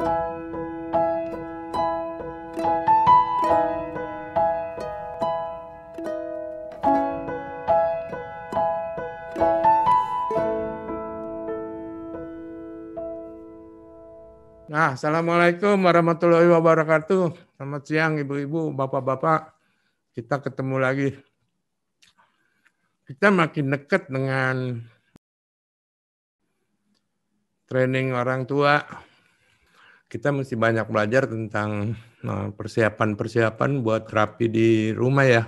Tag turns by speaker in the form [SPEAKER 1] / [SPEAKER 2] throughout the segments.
[SPEAKER 1] Nah, Assalamualaikum warahmatullahi wabarakatuh. Selamat siang ibu-ibu, bapak-bapak. Kita ketemu lagi. Kita makin dekat dengan training orang tua. Kita mesti banyak belajar tentang persiapan-persiapan buat terapi di rumah ya.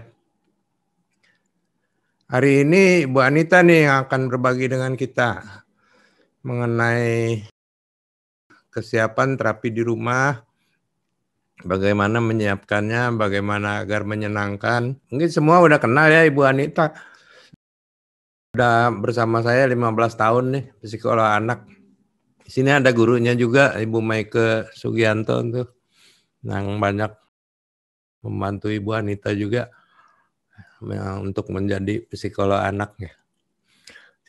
[SPEAKER 1] Hari ini Bu Anita nih yang akan berbagi dengan kita mengenai kesiapan terapi di rumah, bagaimana menyiapkannya, bagaimana agar menyenangkan. Mungkin semua udah kenal ya Ibu Anita. Udah bersama saya 15 tahun nih, psikolog anak. Di sini ada gurunya juga, Ibu Maike Sugianto tuh, yang banyak membantu Ibu Anita juga untuk menjadi psikolog anak ya.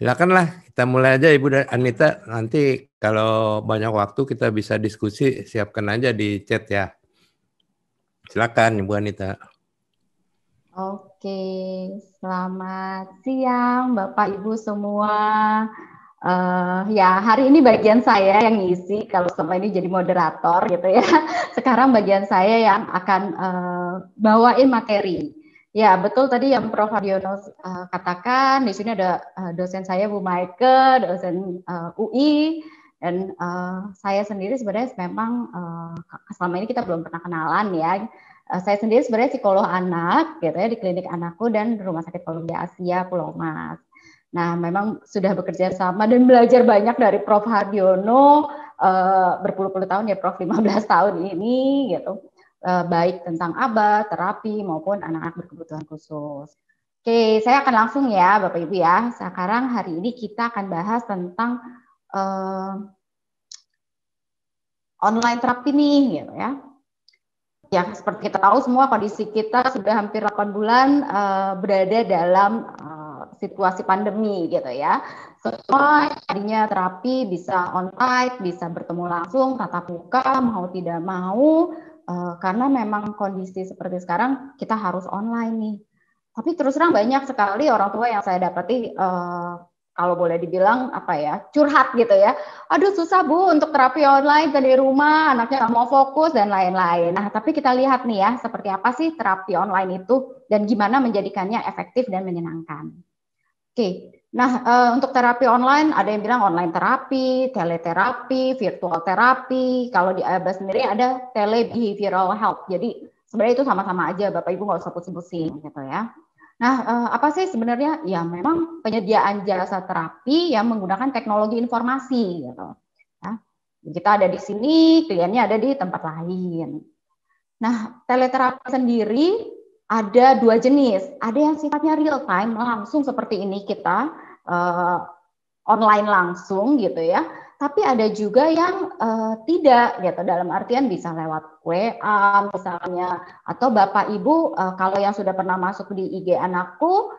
[SPEAKER 1] Silakanlah kita mulai aja Ibu Anita. Nanti kalau banyak waktu kita bisa diskusi, siapkan aja di chat ya. Silakan Ibu Anita.
[SPEAKER 2] Oke, selamat siang Bapak Ibu semua. Ya, hari ini bagian saya yang ngisi, kalau selama ini jadi moderator gitu ya. Sekarang bagian saya yang akan bawain materi. Ya, betul tadi yang Prof. Haryono katakan, di sini ada dosen saya Bu Maike, dosen UI, dan saya sendiri sebenarnya memang selama ini kita belum pernah kenalan ya. Saya sendiri sebenarnya psikolog anak gitu ya di klinik anakku dan Rumah Sakit Columbia Asia Pulau Mas. Nah, memang sudah bekerja sama dan belajar banyak dari Prof. Haryono berpuluh-puluh tahun ya Prof, 15 tahun ini gitu. Baik tentang ABA, terapi maupun anak-anak berkebutuhan khusus. Oke, saya akan langsung ya Bapak Ibu ya. Sekarang hari ini kita akan bahas tentang online terapi nih gitu ya. Ya, seperti kita tahu semua kondisi kita sudah hampir 8 bulan berada dalam situasi pandemi gitu ya. Semua tadinya terapi bisa on-site, bisa bertemu langsung, tatap muka, mau tidak mau, karena memang kondisi seperti sekarang kita harus online nih. Tapi terus terang banyak sekali orang tua yang saya dapati kalau boleh dibilang apa ya, curhat gitu ya. Aduh susah Bu untuk terapi online dari rumah, anaknya nggak mau fokus dan lain-lain. Nah, tapi kita lihat nih ya, seperti apa sih terapi online itu dan gimana menjadikannya efektif dan menyenangkan. Oke, nah untuk terapi online ada yang bilang online terapi, teleterapi, virtual terapi. Kalau di ABA sendiri ada tele behavioral health. Jadi sebenarnya itu sama-sama aja, Bapak Ibu nggak usah pusing-pusing gitu ya. Nah, apa sih sebenarnya? Ya memang penyediaan jasa terapi yang menggunakan teknologi informasi gitu. Ya. Kita ada di sini, kliennya ada di tempat lain. Nah, teleterapi sendiri ada dua jenis. Ada yang sifatnya real time, langsung seperti ini kita online langsung gitu ya. Tapi ada juga yang tidak gitu. Dalam artian bisa lewat WA misalnya. Atau Bapak Ibu kalau yang sudah pernah masuk di IG anakku,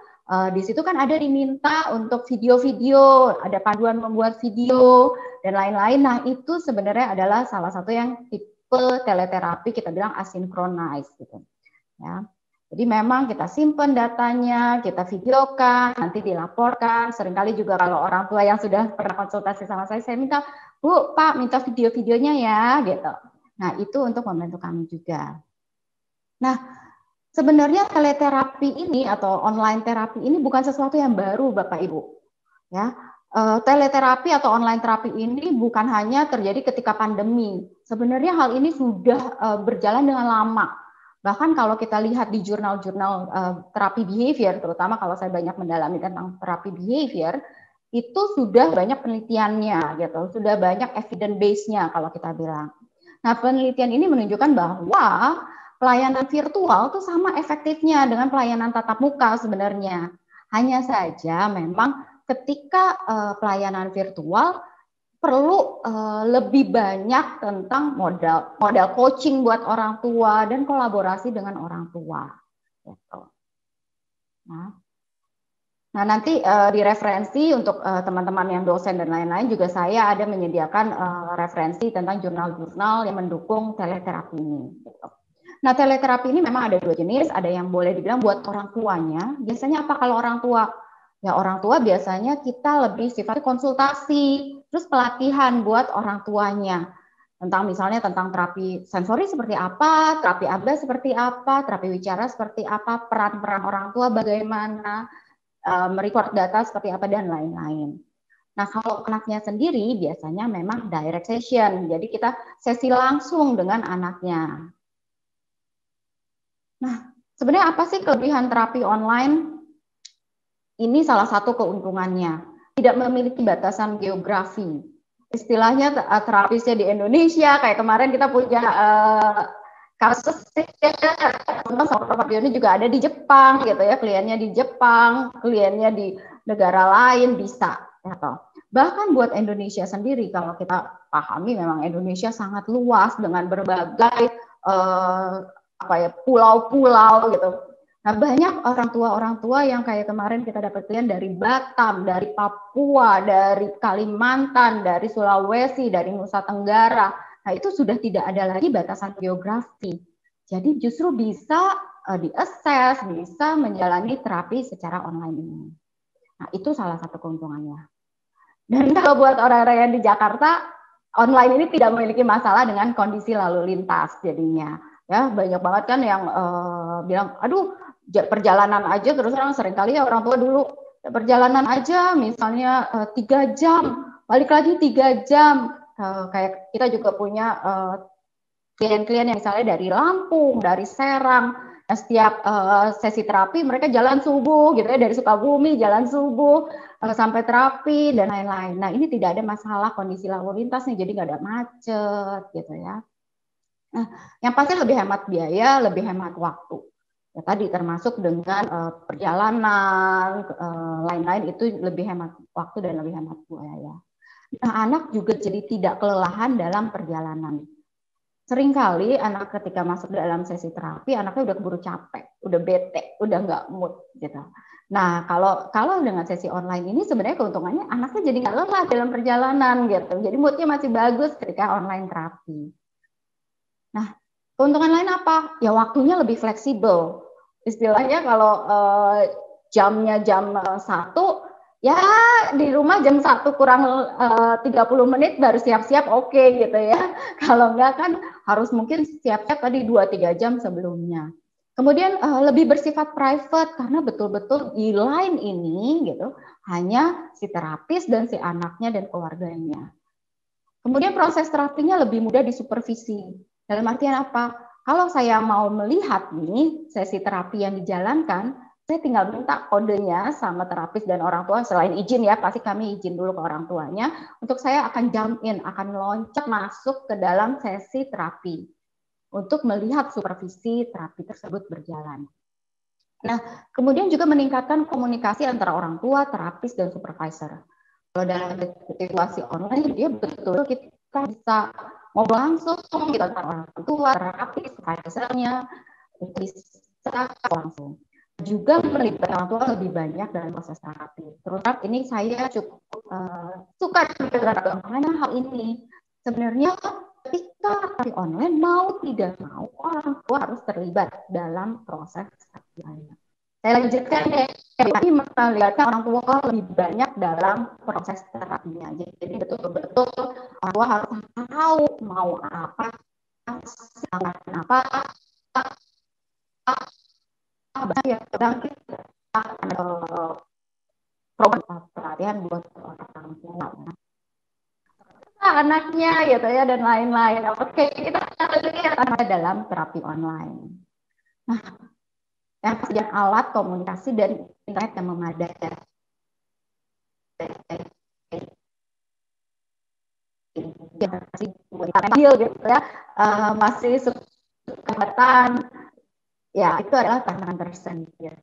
[SPEAKER 2] di situ kan ada diminta untuk video-video, ada panduan membuat video dan lain-lain. Nah itu sebenarnya adalah salah satu yang tipe teleterapi kita bilang asynchronous gitu. Ya. Jadi memang kita simpan datanya, kita videokan, nanti dilaporkan. Seringkali juga kalau orang tua yang sudah pernah konsultasi sama saya minta, Bu, Pak, minta video-videonya ya, gitu. Nah, itu untuk membantu kami juga. Nah, sebenarnya teleterapi ini atau online terapi ini bukan sesuatu yang baru, Bapak Ibu. Ya, teleterapi atau online terapi ini bukan hanya terjadi ketika pandemi. Sebenarnya hal ini sudah berjalan dengan lama. Bahkan kalau kita lihat di jurnal-jurnal terapi behavior, terutama kalau saya banyak mendalami tentang terapi behavior, itu sudah banyak penelitiannya, gitu. Sudah banyak evidence base-nya kalau kita bilang. Nah, penelitian ini menunjukkan bahwa pelayanan virtual itu sama efektifnya dengan pelayanan tatap muka sebenarnya. Hanya saja memang ketika pelayanan virtual perlu lebih banyak tentang modal coaching buat orang tua dan kolaborasi dengan orang tua. Gitu. Nah, nanti di referensi untuk teman-teman yang dosen dan lain-lain juga saya ada menyediakan referensi tentang jurnal-jurnal yang mendukung teleterapi ini. Nah, teleterapi ini memang ada 2 jenis, ada yang boleh dibilang buat orang tuanya. Biasanya apa kalau orang tua? Ya orang tua biasanya kita lebih sifatnya konsultasi, terus pelatihan buat orang tuanya. Tentang misalnya tentang terapi sensori seperti apa, terapi ABA seperti apa, terapi wicara seperti apa, peran-peran orang tua bagaimana, merecord data seperti apa, dan lain-lain. Nah, kalau anaknya sendiri biasanya memang direct session, jadi kita sesi langsung dengan anaknya. Nah, sebenarnya apa sih kelebihan terapi online? Ini salah satu keuntungannya. Tidak memiliki batasan geografi. Istilahnya terapisnya di Indonesia, kayak kemarin kita punya kasus sama Pak Dioni juga ada di Jepang gitu ya, kliennya di Jepang, kliennya di negara lain bisa gitu. Bahkan buat Indonesia sendiri, kalau kita pahami memang Indonesia sangat luas dengan berbagai pulau-pulau gitu. Nah, banyak orang tua yang kayak kemarin kita dapat klien dari Batam, dari Papua, dari Kalimantan, dari Sulawesi, dari Nusa Tenggara. Nah, itu sudah tidak ada lagi batasan geografi. Jadi justru bisa diakses, bisa menjalani terapi secara online ini. Nah, itu salah satu keuntungannya. Dan kalau buat orang-orang yang di Jakarta, online ini tidak memiliki masalah dengan kondisi lalu lintas jadinya. Ya, banyak banget kan yang bilang, aduh, perjalanan aja terus terang seringkali ya orang tua dulu perjalanan aja misalnya 3 jam, balik lagi 3 jam. Kayak kita juga punya klien-klien yang misalnya dari Lampung, dari Serang, setiap sesi terapi mereka jalan subuh gitu ya, dari Sukabumi jalan subuh sampai terapi dan lain-lain. Nah, ini tidak ada masalah kondisi lalu lintas nih, jadi nggak ada macet gitu ya. Nah, yang pasti lebih hemat biaya, lebih hemat waktu. Ya, tadi termasuk dengan perjalanan, lain-lain itu lebih hemat waktu dan lebih hemat biaya. Nah, anak juga jadi tidak kelelahan dalam perjalanan. Seringkali anak ketika masuk dalam sesi terapi, anaknya udah keburu capek, udah bete, udah nggak mood gitu. Nah, kalau dengan sesi online ini sebenarnya keuntungannya anaknya jadi nggak lelah dalam perjalanan gitu. Jadi moodnya masih bagus ketika online terapi. Nah, keuntungan lain apa? Ya waktunya lebih fleksibel. Istilahnya kalau jamnya jam 1, ya di rumah jam 1 kurang 30 menit baru siap-siap oke gitu ya. Kalau enggak kan harus mungkin siap-siap tadi 2-3 jam sebelumnya. Kemudian lebih bersifat private karena betul-betul di line ini gitu hanya si terapis dan si anaknya dan keluarganya. Kemudian proses terapinya lebih mudah disupervisi. Dalam artian apa? Kalau saya mau melihat nih sesi terapi yang dijalankan, saya tinggal minta kodenya sama terapis dan orang tua. Selain izin ya, pasti kami izin dulu ke orang tuanya. Untuk saya akan jump in, akan loncat masuk ke dalam sesi terapi untuk melihat supervisi terapi tersebut berjalan. Nah, kemudian juga meningkatkan komunikasi antara orang tua, terapis, dan supervisor. Kalau dalam situasi online, dia betul kita bisa ngobrol langsung gitu antara orang tua, terapis, supervisornya, bisa langsung. Juga melibatkan orang tua lebih banyak dalam proses terapi. Terutama ini saya cukup suka dengan karena hal ini. Sebenarnya ketika terapi online mau tidak mau orang tua harus terlibat dalam proses terapi. Saya lanjutkan deh. Jadi melihatkan orang tua lebih banyak dalam proses terapinya. Jadi betul-betul orang tua harus tahu mau apa, apa, ya program pelatihan buat orang tua anaknya gitu ya dan lain-lain. Oke, kita lihat dalam terapi online. Nah, yang kemudian alat komunikasi dan internet yang memadai. Gitu ya, masih kesempatan. Ya, itu adalah tantangan tersendiri.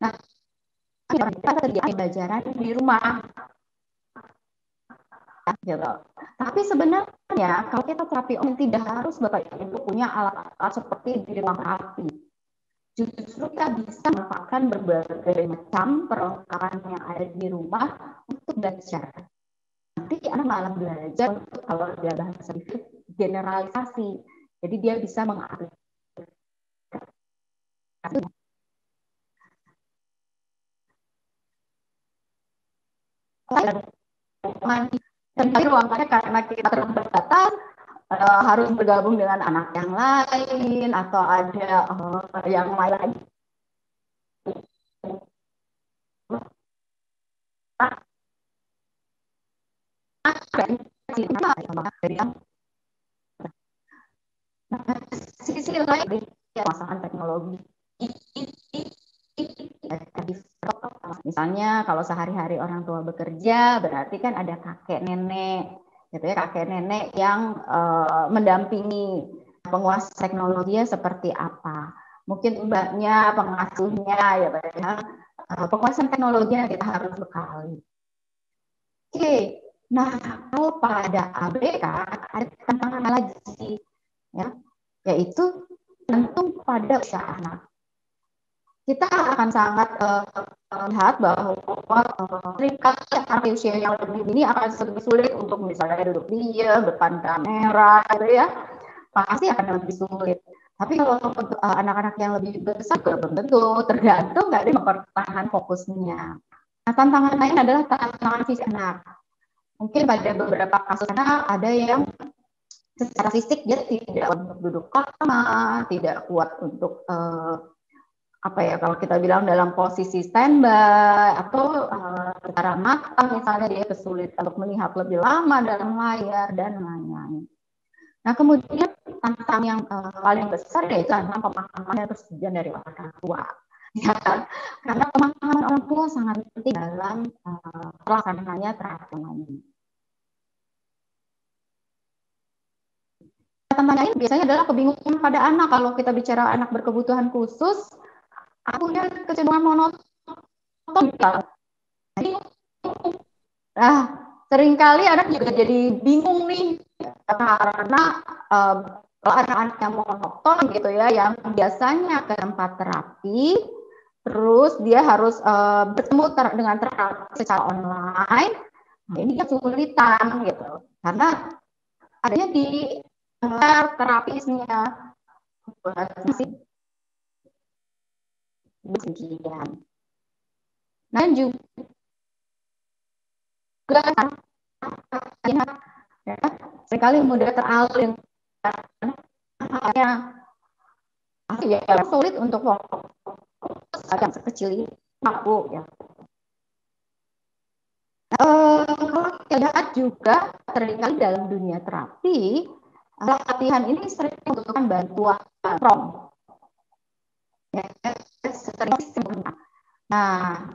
[SPEAKER 2] Nah, kita terjadi pembelajaran di rumah. Gitu. Tapi sebenarnya kalau kita terapi online tidak harus Bapak Ibu punya alat-alat seperti di ruang terapi. justru kita bisa memanfaatkan berbagai macam perlengkapan yang ada di rumah untuk belajar. Nanti anak malah belajar untuk, kalau dia bahasa generalisasi. Jadi dia bisa mengaplikasikan. Dan ruangannya karena kita terbatas, harus bergabung dengan anak yang lain atau ada yang lain lagi. Sisi lain masalah teknologi. Misalnya kalau sehari-hari orang tua bekerja, berarti kan ada kakek nenek, gitu ya, kakek nenek yang mendampingi. Penguasa teknologinya seperti apa? Mungkin mbaknya, pengasuhnya, ya, penguasaan teknologinya kita harus bekali. Oke, nah kalau pada ABK ada tantangan lagi, ya, yaitu tergantung pada usia anak. Kita akan sangat lihat bahwa seringkali anak usia yang lebih dini akan lebih sulit untuk misalnya duduk diam depan kamera, gitu ya, pasti akan lebih sulit. Tapi kalau anak-anak yang lebih besar belum tentu, tergantung dari mempertahankan fokusnya. Nah, tantangan lain adalah tantangan fisik anak. Mungkin pada beberapa kasus anak ada yang secara fisik dia tidak untuk duduk lama, tidak kuat untuk apa ya, kalau kita bilang dalam posisi standby atau secara mata misalnya dia kesulitan untuk melihat lebih lama dalam layar dan lain-lain. Nah, kemudian tantangan yang paling besar yaitu tantangan pemahaman dan persetujuan dari orang tua. Ya kan? Karena pemahaman orang tua sangat penting dalam pelaksanaannya terapi online. Tantangan lain biasanya adalah kebingungan pada anak. Kalau kita bicara anak berkebutuhan khusus, punya kecenderungan monoton. Nah, seringkali anak juga jadi bingung nih karena anak-anak yang monoton gitu ya, yang biasanya ke tempat terapi, terus dia harus bertemu dengan terapi secara online. Nah, ini kesulitan gitu, karena adanya di terapisnya demikian. Nah, juga ya, sekali mudah teralih ya, sulit untuk fokus agak sekecil ini aku ya. Kalau kita lihat juga seringkali dalam dunia terapi, latihan ini sering membutuhkan bantuan from. Ya, nah,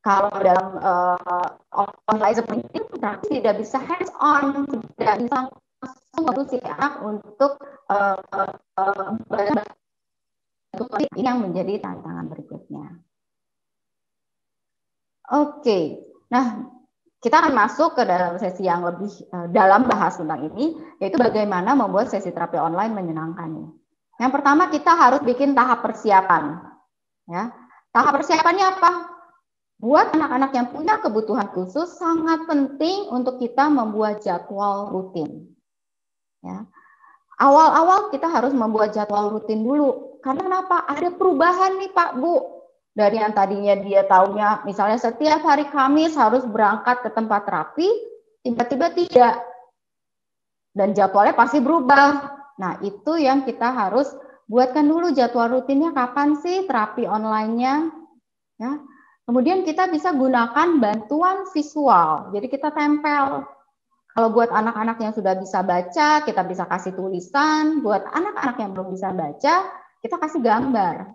[SPEAKER 2] kalau dalam online seperti ini, terapi tidak bisa hands on, tidak bisa langsung membantu si anak untuk ini yang menjadi tantangan berikutnya. Oke, nah kita akan masuk ke dalam sesi yang lebih dalam bahas tentang ini, yaitu bagaimana membuat sesi terapi online menyenangkan. Yang pertama kita harus bikin tahap persiapan. Ya, tahap persiapannya apa? Buat anak-anak yang punya kebutuhan khusus sangat penting untuk kita membuat jadwal rutin. Ya. Awal-awal kita harus membuat jadwal rutin dulu. Karena kenapa? Ada perubahan nih Pak Bu. Dari yang tadinya dia taunya misalnya setiap hari Kamis harus berangkat ke tempat terapi, tiba-tiba tidak. Dan jadwalnya pasti berubah. Nah, itu yang kita harus buatkan dulu jadwal rutinnya kapan sih terapi online-nya. Ya. Kemudian kita bisa gunakan bantuan visual. Jadi kita tempel. Kalau buat anak-anak yang sudah bisa baca, kita bisa kasih tulisan. Buat anak-anak yang belum bisa baca, kita kasih gambar.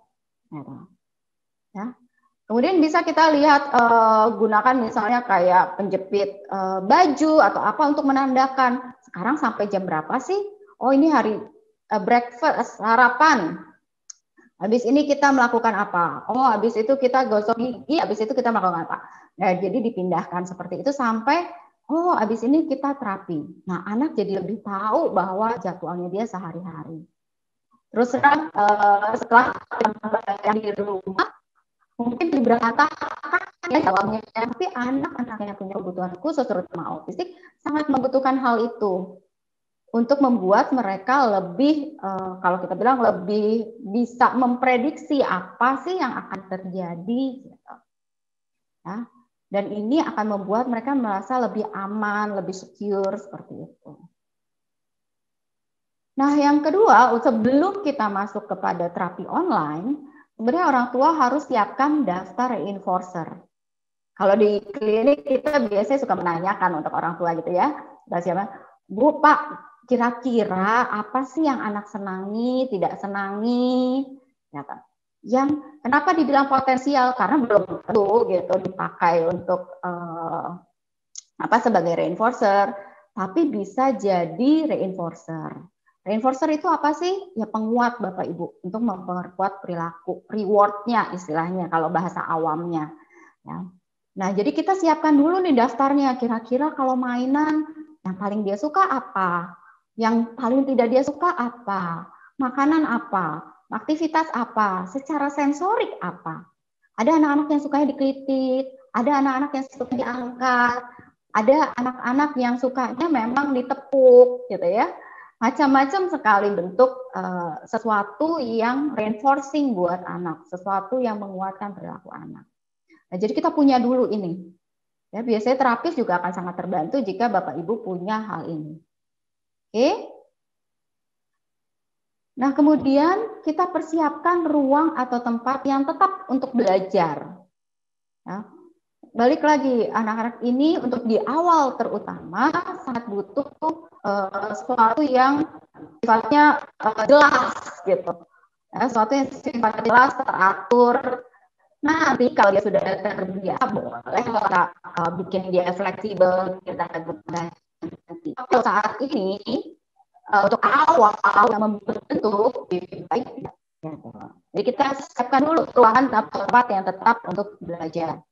[SPEAKER 2] Ya. Kemudian bisa kita lihat, gunakan misalnya kayak penjepit baju atau apa untuk menandakan sekarang sampai jam berapa sih? Oh ini hari breakfast, sarapan. Habis ini kita melakukan apa? Oh, habis itu kita gosok gigi, habis itu kita melakukan apa? Nah, jadi dipindahkan seperti itu sampai, oh, habis ini kita terapi. Nah, anak jadi lebih tahu bahwa jadwalnya dia sehari-hari. Terus terang setelah yang di rumah mungkin berantakan ya jawabnya, tapi anak-anak yang punya kebutuhan khusus terutama autistik sangat membutuhkan hal itu untuk membuat mereka lebih kalau kita bilang lebih bisa memprediksi apa sih yang akan terjadi gitu. Ya. Dan ini akan membuat mereka merasa lebih aman, lebih secure seperti itu. Nah, yang kedua, sebelum kita masuk kepada terapi online, sebenarnya orang tua harus siapkan daftar reinforcer. Kalau di klinik kita biasanya suka menanyakan untuk orang tua gitu ya, siapa, Bu, Pak, kira-kira apa sih yang anak senangi, tidak senangi, ya kan? Yang kenapa dibilang potensial? Karena belum tentu gitu dipakai untuk sebagai reinforcer, tapi bisa jadi reinforcer. Reinforcer itu apa sih? Ya penguat Bapak Ibu untuk memperkuat perilaku, rewardnya istilahnya kalau bahasa awamnya. Ya. Nah jadi kita siapkan dulu nih daftarnya. Kira-kira kalau mainan yang paling dia suka apa? Yang paling tidak dia suka apa? Makanan apa? Aktivitas apa? Secara sensorik apa? Ada anak-anak yang sukanya dikelitik, ada anak-anak yang suka diangkat, ada anak-anak yang sukanya memang ditepuk gitu ya. Macam-macam sekali bentuk sesuatu yang reinforcing buat anak, sesuatu yang menguatkan perilaku anak. Nah, jadi kita punya dulu ini. Ya, biasanya terapis juga akan sangat terbantu jika Bapak Ibu punya hal ini. Oke? Nah, kemudian kita persiapkan ruang atau tempat yang tetap untuk belajar. Ya. Balik lagi, anak-anak ini untuk di awal terutama sangat butuh sesuatu yang sifatnya jelas gitu. Ya, sesuatu yang sifatnya jelas, teratur. Nah, nanti kalau dia sudah terbiasa, boleh kita bikin dia fleksibel, kita nanti. Kalau saat ini untuk awal yang membentuk lebih baik. Jadi kita siapkan dulu ruangan tempat yang tetap untuk belajar.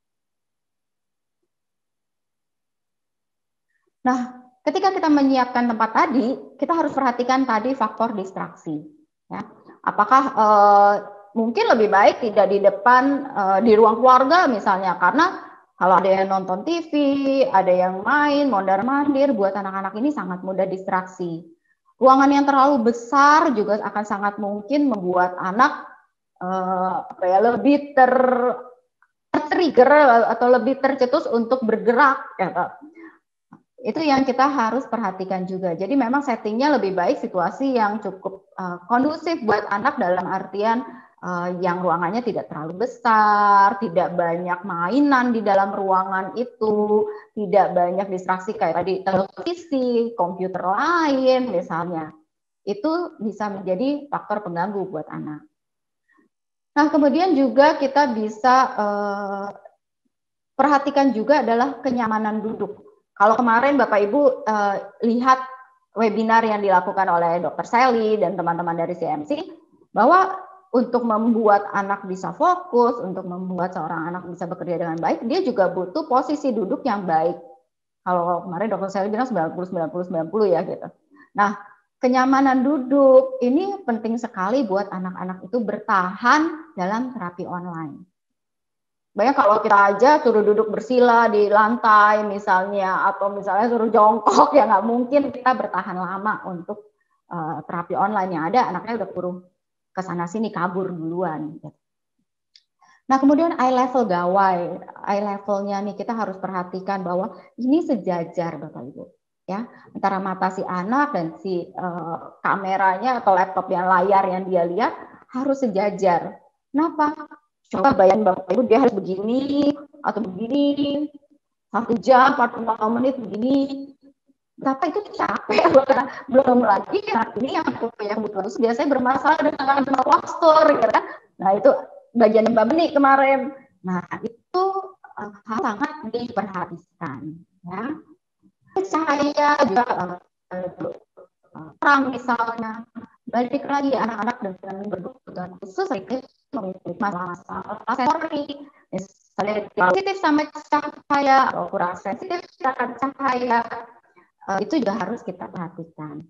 [SPEAKER 2] Nah, ketika kita menyiapkan tempat tadi, kita harus perhatikan tadi faktor distraksi. Ya. Apakah mungkin lebih baik tidak di depan di ruang keluarga misalnya, karena kalau ada yang nonton TV, ada yang main, mondar-mandir, buat anak-anak ini sangat mudah distraksi. Ruangan yang terlalu besar juga akan sangat mungkin membuat anak lebih trigger atau lebih tercetus untuk bergerak. Ya. Itu yang kita harus perhatikan juga. Jadi memang settingnya lebih baik situasi yang cukup kondusif buat anak dalam artian yang ruangannya tidak terlalu besar, tidak banyak mainan di dalam ruangan itu, tidak banyak distraksi kayak tadi televisi, komputer lain misalnya. Itu bisa menjadi faktor pengganggu buat anak. Nah, kemudian juga kita bisa perhatikan juga adalah kenyamanan duduk. Kalau kemarin Bapak Ibu lihat webinar yang dilakukan oleh Dr. Sally dan teman-teman dari CMC, bahwa untuk membuat anak bisa fokus, untuk membuat seorang anak bisa bekerja dengan baik, dia juga butuh posisi duduk yang baik. Kalau kemarin Dr. Sally bilang 90-90-90 ya gitu. Nah, kenyamanan duduk ini penting sekali buat anak-anak itu bertahan dalam terapi online. Banyak kalau kita aja suruh duduk bersila di lantai misalnya, atau misalnya suruh jongkok, ya nggak mungkin kita bertahan lama untuk terapi online. Yang ada anaknya udah kurung ke sana sini, kabur duluan. Nah, kemudian eye level gawai, eye levelnya nih kita harus perhatikan bahwa ini sejajar Bapak Ibu. Ya, antara mata si anak dan si kameranya atau laptop yang layar yang dia lihat harus sejajar. Kenapa? Coba bayangin Bapak Ibu dia harus begini atau begini 1 jam 45 menit begini, tapi itu capek. Belum lagi ini yang punya kebutuhan khusus biasanya bermasalah dengan postur gitu kan. Nah itu bagian Mbak Beni kemarin. Nah itu hal sangat diperhatikan ya. Cahaya juga terang misalnya. Balik lagi anak-anak dengan berkebutuhan khusus itu memiliki masalah sensori, misalnya sensitif sama cahaya atau kurang sensitif terhadap cahaya, itu juga harus kita perhatikan.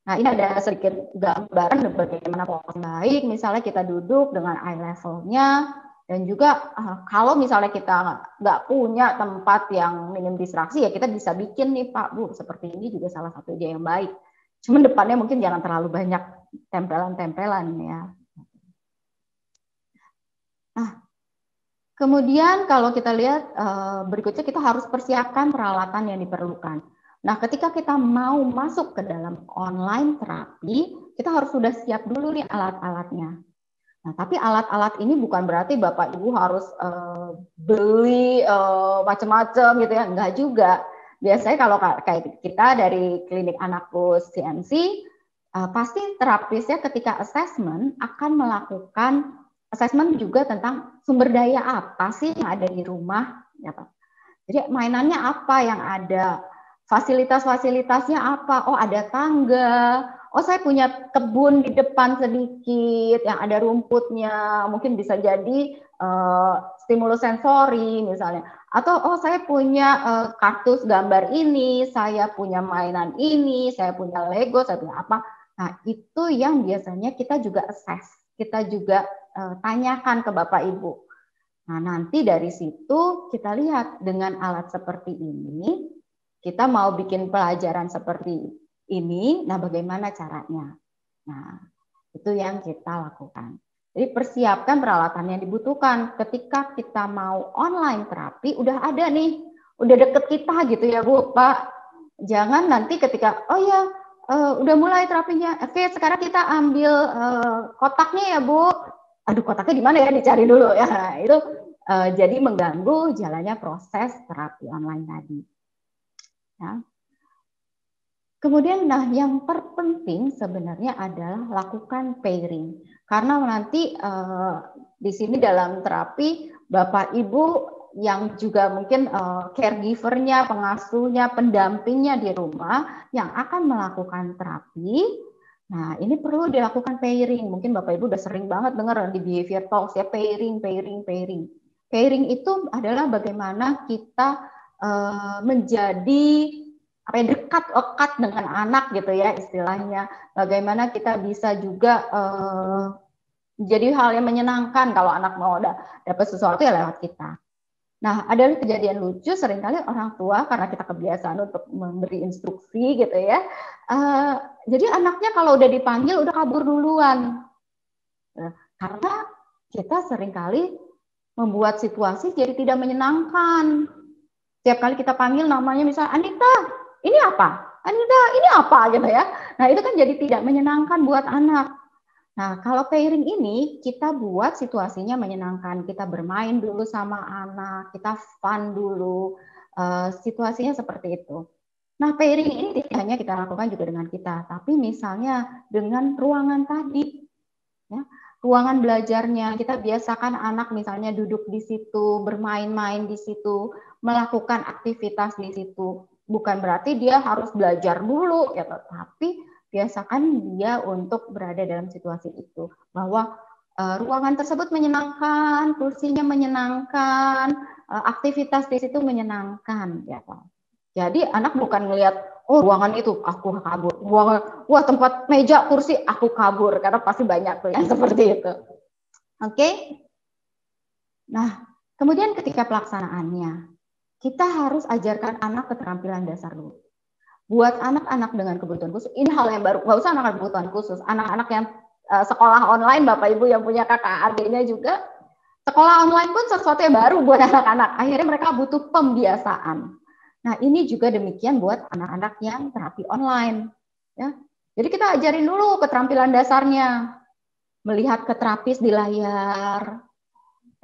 [SPEAKER 2] Nah, ini ada sedikit gambaran bagaimana posisi baik. Misalnya kita duduk dengan eye levelnya, dan juga kalau misalnya kita nggak punya tempat yang minim distraksi, ya kita bisa bikin nih Pak, Bu, seperti ini juga salah satu ide yang baik. Cuman depannya mungkin jangan terlalu banyak tempelan-tempelan ya. Nah, kemudian kalau kita lihat berikutnya kita harus persiapkan peralatan yang diperlukan. Nah, ketika kita mau masuk ke dalam online terapi, kita harus sudah siap dulu nih alat-alatnya. Nah, tapi alat-alat ini bukan berarti Bapak Ibu harus beli macam-macam gitu ya, enggak juga. Biasanya kalau kayak kita dari klinik Anakkus CMC, pasti terapisnya ketika assessment akan melakukan assessment juga tentang sumber daya apa sih yang ada di rumah. Ya, Pak. Jadi mainannya apa yang ada, fasilitas-fasilitasnya apa, oh ada tangga, oh saya punya kebun di depan sedikit yang ada rumputnya, mungkin bisa jadi stimulus sensori misalnya, atau oh saya punya kartus gambar ini, saya punya mainan ini, saya punya Lego, saya punya apa. Nah itu yang biasanya kita juga assess, kita juga tanyakan ke Bapak Ibu. Nah, nanti dari situ kita lihat dengan alat seperti ini, kita mau bikin pelajaran seperti ini, nah bagaimana caranya? Nah, itu yang kita lakukan. Jadi persiapkan peralatan yang dibutuhkan. Ketika kita mau online terapi, udah ada nih, udah deket kita gitu ya Bu, Pak. Jangan nanti ketika, oh ya, udah mulai terapinya, oke sekarang kita ambil kotaknya ya Bu. Aduh kotaknya di mana ya, dicari dulu ya. Itu jadi mengganggu jalannya proses terapi online tadi. Ya. Kemudian, nah yang terpenting sebenarnya adalah lakukan pairing, karena nanti di sini dalam terapi Bapak Ibu yang juga mungkin caregivernya, pengasuhnya, pendampingnya di rumah yang akan melakukan terapi. Nah, ini perlu dilakukan pairing. Mungkin Bapak Ibu udah sering banget dengar di behavior talks ya, pairing. Pairing itu adalah bagaimana kita menjadi dekat lekat dengan anak gitu ya istilahnya. Bagaimana kita bisa juga jadi hal yang menyenangkan kalau anak mau dapat sesuatu ya lewat kita. Nah, ada kejadian lucu seringkali orang tua karena kita kebiasaan untuk memberi instruksi gitu ya. Jadi anaknya kalau udah dipanggil udah kabur duluan. Karena kita seringkali membuat situasi jadi tidak menyenangkan. Setiap kali kita panggil namanya misalnya Anita, ini apa? Anita, ini apa gitu ya. Nah, itu kan jadi tidak menyenangkan buat anak. Nah, kalau pairing ini kita buat situasinya menyenangkan. Kita bermain dulu sama anak, kita fun dulu. Situasinya seperti itu. Nah, pairing ini tidak hanya kita lakukan juga dengan kita, tapi misalnya dengan ruangan tadi. Ya, ruangan belajarnya, kita biasakan anak misalnya duduk di situ, bermain-main di situ, melakukan aktivitas di situ. Bukan berarti dia harus belajar dulu, ya, tapi biasakan dia untuk berada dalam situasi itu, bahwa ruangan tersebut menyenangkan, kursinya menyenangkan, aktivitas di situ menyenangkan, ya. Jadi anak bukan ngelihat oh ruangan itu aku kabur, ruangan wah tempat meja kursi aku kabur, karena pasti banyak tuh yang seperti itu. Oke. Nah, kemudian ketika pelaksanaannya, kita harus ajarkan anak keterampilan dasar dulu. Buat anak-anak dengan kebutuhan khusus, ini hal yang baru, nggak usah anak kebutuhan khusus, anak-anak yang sekolah online, Bapak Ibu yang punya kakak adiknya juga, sekolah online pun sesuatu yang baru buat anak-anak. Akhirnya mereka butuh pembiasaan. Nah, ini juga demikian buat anak-anak yang terapi online. Ya. Jadi kita ajarin dulu keterampilan dasarnya, melihat ke terapis di layar.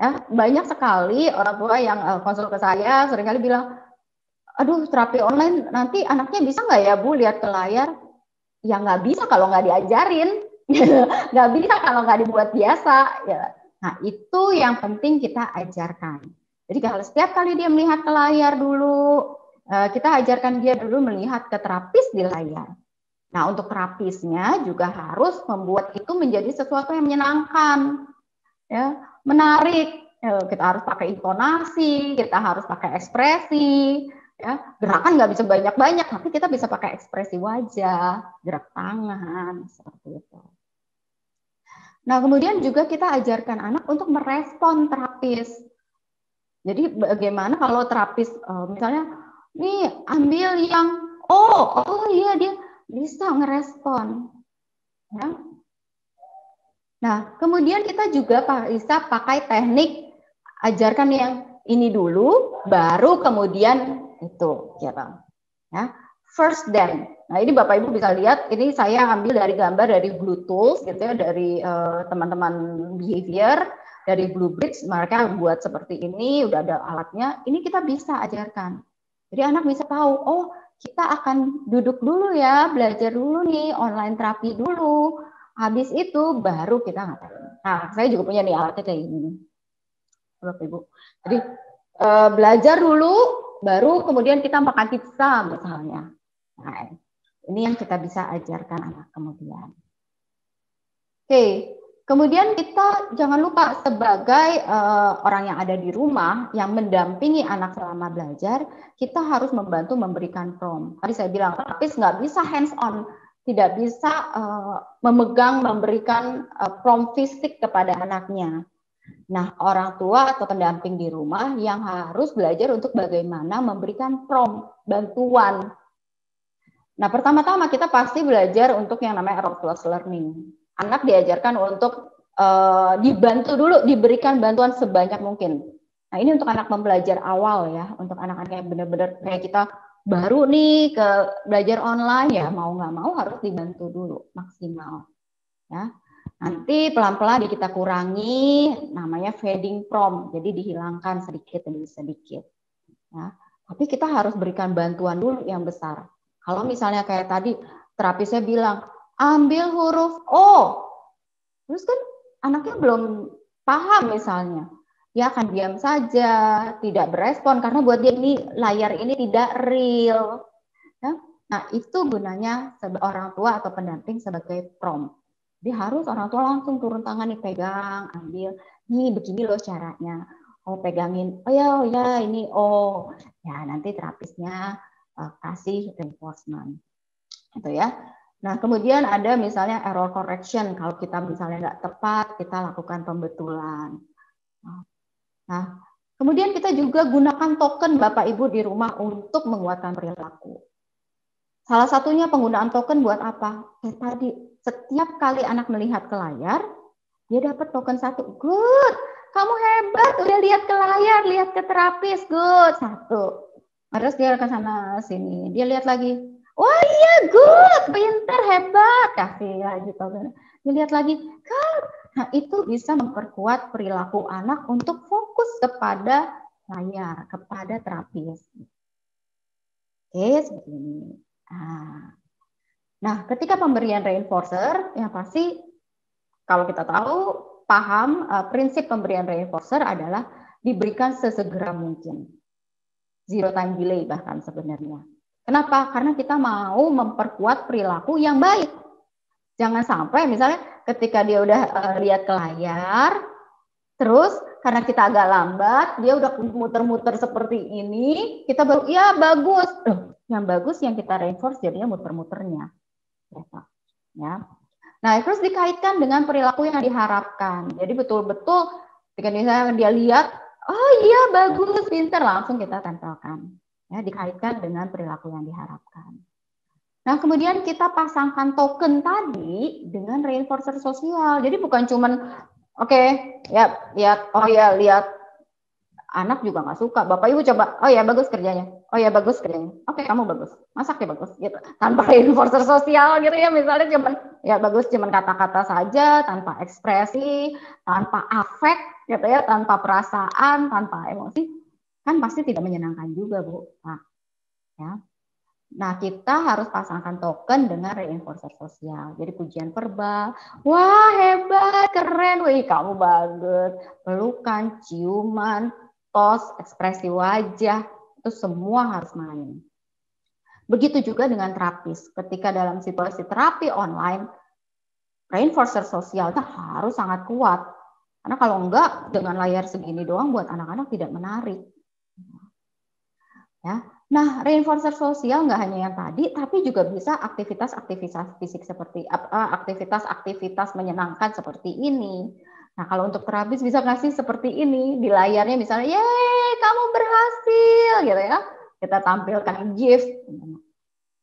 [SPEAKER 2] Ya, banyak sekali orang tua yang konsul ke saya seringkali bilang, aduh terapi online nanti anaknya bisa nggak ya Bu lihat ke layar? Ya nggak bisa kalau nggak diajarin, nggak bisa kalau nggak dibuat biasa. Ya. Nah itu yang penting kita ajarkan. Jadi kalau setiap kali dia melihat ke layar dulu, kita ajarkan dia dulu melihat ke terapis di layar. Nah untuk terapisnya juga harus membuat itu menjadi sesuatu yang menyenangkan, ya, menarik. Kita harus pakai intonasi, kita harus pakai ekspresi. Ya, gerakan nggak bisa banyak-banyak, tapi kita bisa pakai ekspresi wajah, gerak tangan, seperti itu. Nah, kemudian juga kita ajarkan anak untuk merespon terapis. Jadi bagaimana kalau terapis misalnya, nih ambil yang oh iya dia bisa ngerespon. Ya. Nah, kemudian kita juga bisa pakai teknik ajarkan yang ini dulu, baru kemudian itu, gitu. Ya, first then. Nah, ini Bapak Ibu bisa lihat, ini saya ambil dari gambar dari Blue Tools, gitu ya, dari teman-teman behavior, dari Blue Bricks, mereka buat seperti ini, udah ada alatnya. Ini kita bisa ajarkan. Jadi anak bisa tahu, oh kita akan duduk dulu ya, belajar dulu nih, online terapi dulu. Habis itu baru kita ngapain. Nah, saya juga punya nih alatnya kayak gini. Bapak Ibu. Jadi belajar dulu, baru kemudian kita makan pizza misalnya. Nah, ini yang kita bisa ajarkan anak kemudian. Oke, kemudian kita jangan lupa sebagai orang yang ada di rumah yang mendampingi anak selama belajar, kita harus membantu memberikan prompt. Tadi saya bilang, terapis nggak bisa hands on, tidak bisa memegang, memberikan prompt fisik kepada anaknya. Nah, orang tua atau pendamping di rumah yang harus belajar untuk bagaimana memberikan prompt, bantuan. Nah, pertama-tama kita pasti belajar untuk yang namanya adult learning. Anak diajarkan untuk dibantu dulu, diberikan bantuan sebanyak mungkin. Nah, ini untuk anak pembelajar awal ya, untuk anak-anak yang benar-benar kayak kita baru nih ke belajar online ya, mau nggak mau harus dibantu dulu maksimal. Ya. Nanti pelan-pelan kita kurangi, namanya fading prompt, jadi dihilangkan sedikit demi sedikit. Ya. Tapi kita harus berikan bantuan dulu yang besar. Kalau misalnya kayak tadi terapisnya bilang, ambil huruf O, terus kan anaknya belum paham misalnya, dia akan diam saja, tidak berespon karena buat dia ini layar ini tidak real. Ya. Nah itu gunanya orang tua atau pendamping sebagai prompt. Jadi harus orang tua langsung turun tangan nih, pegang, ambil, nih begini loh caranya. Oh pegangin, oh ya ini oh ya nanti terapisnya kasih reinforcement, gitu ya. Nah kemudian ada misalnya error correction, kalau kita misalnya nggak tepat kita lakukan pembetulan. Nah kemudian kita juga gunakan token Bapak Ibu di rumah untuk menguatkan perilaku. Salah satunya penggunaan token buat apa? Kayak tadi, setiap kali anak melihat ke layar, dia dapat token 1. Good, kamu hebat, udah lihat ke layar, lihat ke terapis, good, 1. Terus dia ke sana sini, dia lihat lagi, wah iya good, pintar, hebat, kasih lagi token. Dia lihat lagi, good. Nah itu bisa memperkuat perilaku anak untuk fokus kepada layar, kepada terapis. Oke, seperti ini. Nah, ketika pemberian reinforcer, yang pasti kalau kita tahu, paham prinsip pemberian reinforcer adalah diberikan sesegera mungkin. Zero time delay bahkan sebenarnya. Kenapa? Karena kita mau memperkuat perilaku yang baik. Jangan sampai misalnya ketika dia udah lihat ke layar, terus karena kita agak lambat, dia udah muter-muter seperti ini, kita baru, ya bagus. Yang bagus yang kita reinforce jadinya muter-muternya. Ya. Nah, terus dikaitkan dengan perilaku yang diharapkan. Jadi betul-betul ketika misalnya dia lihat, oh iya bagus, pintar, langsung kita tempelkan. Ya, dikaitkan dengan perilaku yang diharapkan. Nah, kemudian kita pasangkan token tadi dengan reinforcer sosial. Jadi bukan cuman oke, ya lihat, oh ya lihat, anak juga nggak suka. Bapak Ibu coba, oh ya bagus kerjanya, oh ya bagus kerjanya, oke kamu bagus, masaknya bagus, gitu. Tanpa reinforcer sosial gitu ya, misalnya cuman ya bagus cuman kata-kata saja, tanpa ekspresi, tanpa afek, gitu ya, tanpa perasaan, tanpa emosi, kan pasti tidak menyenangkan juga Bu. Nah, ya. Nah, kita harus pasangkan token dengan reinforcer sosial. Jadi pujian verbal, wah hebat, keren, wih kamu bagus. Pelukan, ciuman, tos, ekspresi wajah, itu semua harus main. Begitu juga dengan terapis. Ketika dalam situasi terapi online, reinforcer sosialnya harus sangat kuat. Karena kalau enggak, dengan layar segini doang buat anak-anak tidak menarik. Ya. Nah, reinforcer sosial nggak hanya yang tadi, tapi juga bisa aktivitas-aktivitas fisik seperti aktivitas-aktivitas menyenangkan seperti ini. Nah, kalau untuk terapis bisa ngasih seperti ini di layarnya misalnya, yeay, kamu berhasil, gitu ya. Kita tampilkan GIF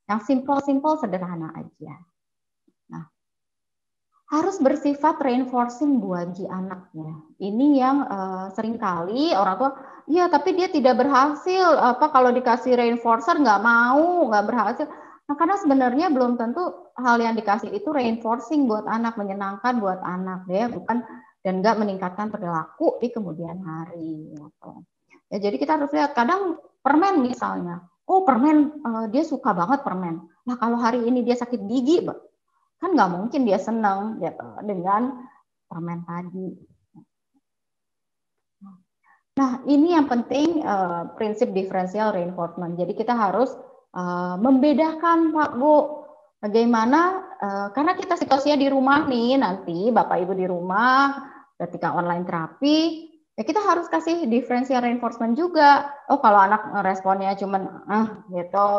[SPEAKER 2] yang simple-simple, sederhana aja. Nah, harus bersifat reinforcing bagi anaknya. Ini yang seringkali orang tua, ya tapi dia tidak berhasil, apa kalau dikasih reinforcer nggak mau, nggak berhasil. Nah, karena sebenarnya belum tentu hal yang dikasih itu reinforcing buat anak, menyenangkan buat anak, ya bukan, dan nggak meningkatkan perilaku di kemudian hari. Gitu. Ya, jadi kita harus lihat, kadang permen misalnya, oh permen, dia suka banget permen. Nah kalau hari ini dia sakit gigi, kan nggak mungkin dia senang gitu dengan permen tadi. Nah, ini yang penting prinsip differential reinforcement. Jadi kita harus membedakan, Pak Bu, bagaimana karena kita situasinya di rumah nih, nanti Bapak Ibu di rumah ketika online terapi, ya kita harus kasih differential reinforcement juga. Oh, kalau anak responnya cuman gitu,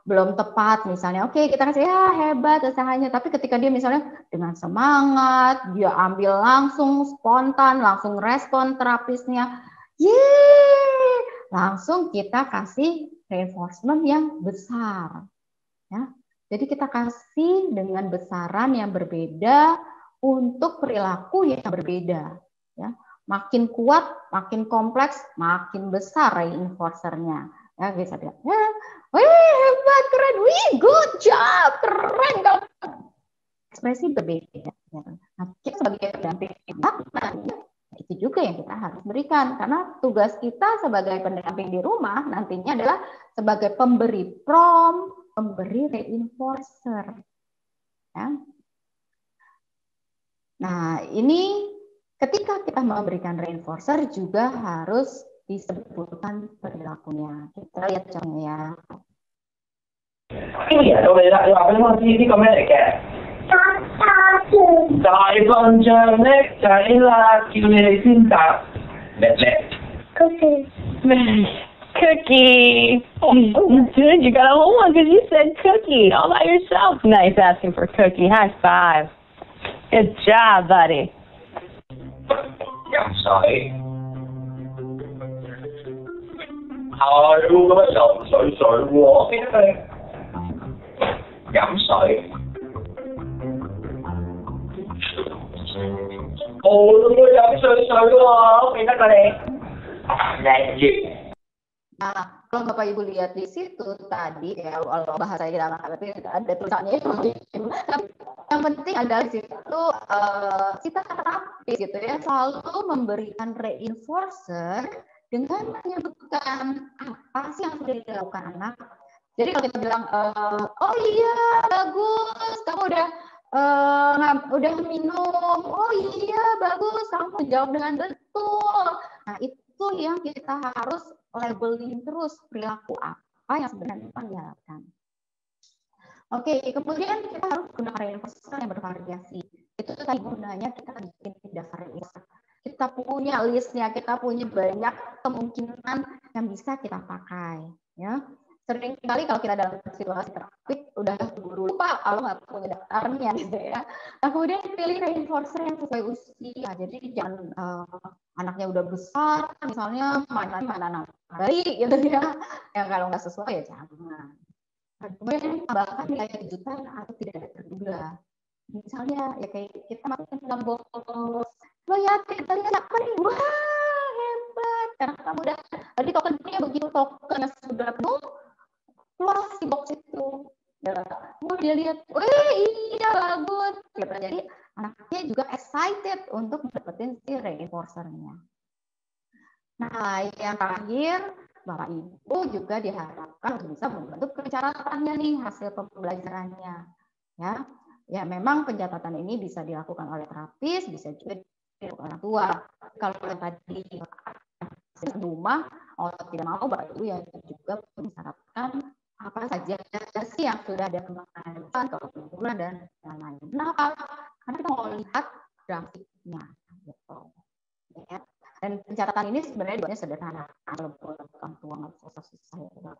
[SPEAKER 2] belum tepat misalnya, oke kita kasih ya hebat usahanya, tapi ketika dia misalnya dengan semangat, dia ambil langsung spontan, langsung respon terapisnya, yeay, langsung kita kasih reinforcement yang besar. Ya. Jadi kita kasih dengan besaran yang berbeda untuk perilaku yang berbeda. Ya. Makin kuat, makin kompleks, makin besar reinforcernya. Ya, bisa lihat. Ya, wih, hebat, keren, wih, good job, keren. Ekspresi berbeda. Nah, kita sebagai pendamping itu juga yang kita harus berikan, karena tugas kita sebagai pendamping di rumah nantinya adalah sebagai pemberi prompt, pemberi reinforcer. Ya. Nah, ini ketika kita memberikan reinforcer juga harus disebutkan perilakunya. Kita lihat contohnya.
[SPEAKER 3] Cookie. Oh, good. You got a whole one because you said cookie all by yourself. Nice asking for cookie. High five. Good job, buddy.
[SPEAKER 4] Dặm sợi thôi luôn đó, sợi sợi quá cái đó đây dặm sợi ồ luôn có dặm sợi sợi quá cái đó đây này gì.
[SPEAKER 2] Nah, kalau Bapak Ibu lihat di situ tadi ya, kalau bahasa kita tapi ada tulisannya itu. Yang penting adalah di situ kita terapis gitu ya, selalu memberikan reinforcer dengan menyebutkan apa sih yang sudah dilakukan anak. Jadi kalau kita bilang, oh iya bagus, kamu udah minum, oh iya bagus, kamu jawab dengan betul. Nah itu yang kita harus labeling terus perilaku apa yang sebenarnya diharapkan. Oke, kemudian kita harus gunakan reinforcer yang bervariasi. Itu tadi gunanya kita bikin daftar list. Kita punya listnya, kita punya banyak kemungkinan yang bisa kita pakai. Ya, sering kali kalau kita dalam situasi terapi udah buru lupa kalau nggak punya daftarnya gitu ya. Nah, kemudian pilih reinforcer yang sesuai usia. Jadi jangan anaknya udah besar, misalnya mana baik gitu ya. Yang kalau nggak sesuai ya jangan. Kemudian tambahkan nilai kejutan atau tidak terduga. Misalnya ya kayak kita masukin dalam botol, lo ya kita lihat apa nih, wah hebat, karena kamu udah tadi tokennya begitu tokennya sudah penuh, keluar si box itu. Ya, dia lihat, wih iya bagus. Gitu. Jadi anaknya juga excited untuk dapetin si reinforcernya. Nah, yang terakhir, Bapak Ibu juga diharapkan bisa membantu pencatatannya nih, hasil pembelajarannya. Ya, memang pencatatan ini bisa dilakukan oleh terapis, bisa juga dilakukan orang tua. Kalau yang tadi di rumah, tidak mau Bapak Ibu yang juga mensyaratkan apa saja sih yang sudah ada kemajuan, keunggulan dan lain-lain. Kenapa? Karena kita mau lihat grafiknya, gitu. Ya. Dan pencatatan ini sebenarnya sederhana, kalau orang tua nggak susah ya.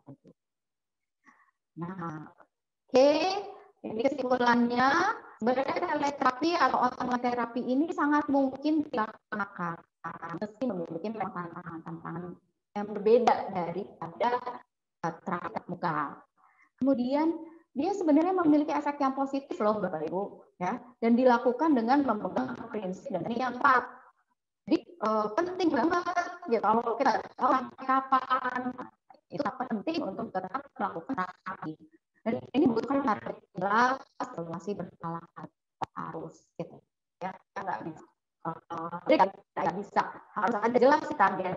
[SPEAKER 2] Nah, oke, ini kesimpulannya sebenarnya teleterapi atau online terapi ini sangat mungkin dilaksanakan meski memiliki tantangan-tantangan yang berbeda daripada terapi tatap muka. Kemudian dia sebenarnya memiliki efek yang positif loh Bapak Ibu, ya, dan dilakukan dengan memegang prinsip dan yang 4. Jadi penting banget gitu kalau kita tahu sampai kapan itu penting untuk tetap melakukan terapi. Dan ini bukan target jelas, evaluasi berkala harus gitu ya, nggak bisa. Jadi nggak bisa, harus ada jelas target,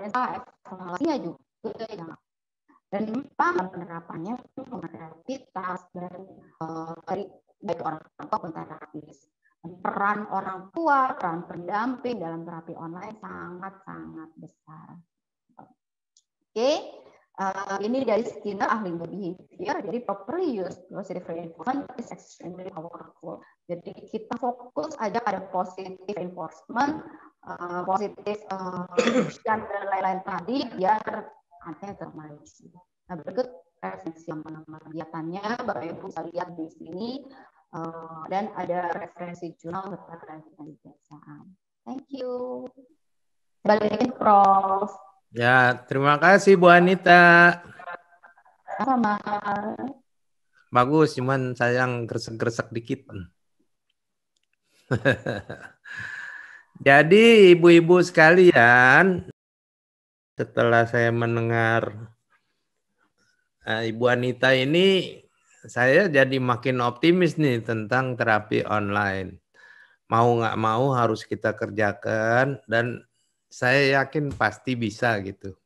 [SPEAKER 2] evaluasinya juga ya. Dan memang penerapannya kreativitas dan dari baik orang tua maupun terapis. Peran orang tua, peran pendamping dalam terapi online sangat-sangat besar. Oke, ini dari Skinner, ahli behavior. Jadi properly use positive reinforcement is extremely powerful. Jadi kita fokus aja pada positive reinforcement, positive dan lain-lain tadi biar ada termanage. Nah, berikut referensi yang kegiatannya, Bapak Ibu bisa lihat di sini, dan ada referensi jurnal serta referensi pemeriksaan. Thank you. Balikin Prof.
[SPEAKER 1] Ya, terima kasih Bu Anita.
[SPEAKER 2] Sama.
[SPEAKER 1] Bagus, cuman sayang gresek-gresek dikit. Jadi ibu-ibu sekalian, setelah saya mendengar Ibu Anita ini, saya jadi makin optimis nih tentang terapi online. Mau nggak mau harus kita kerjakan dan saya yakin pasti bisa gitu.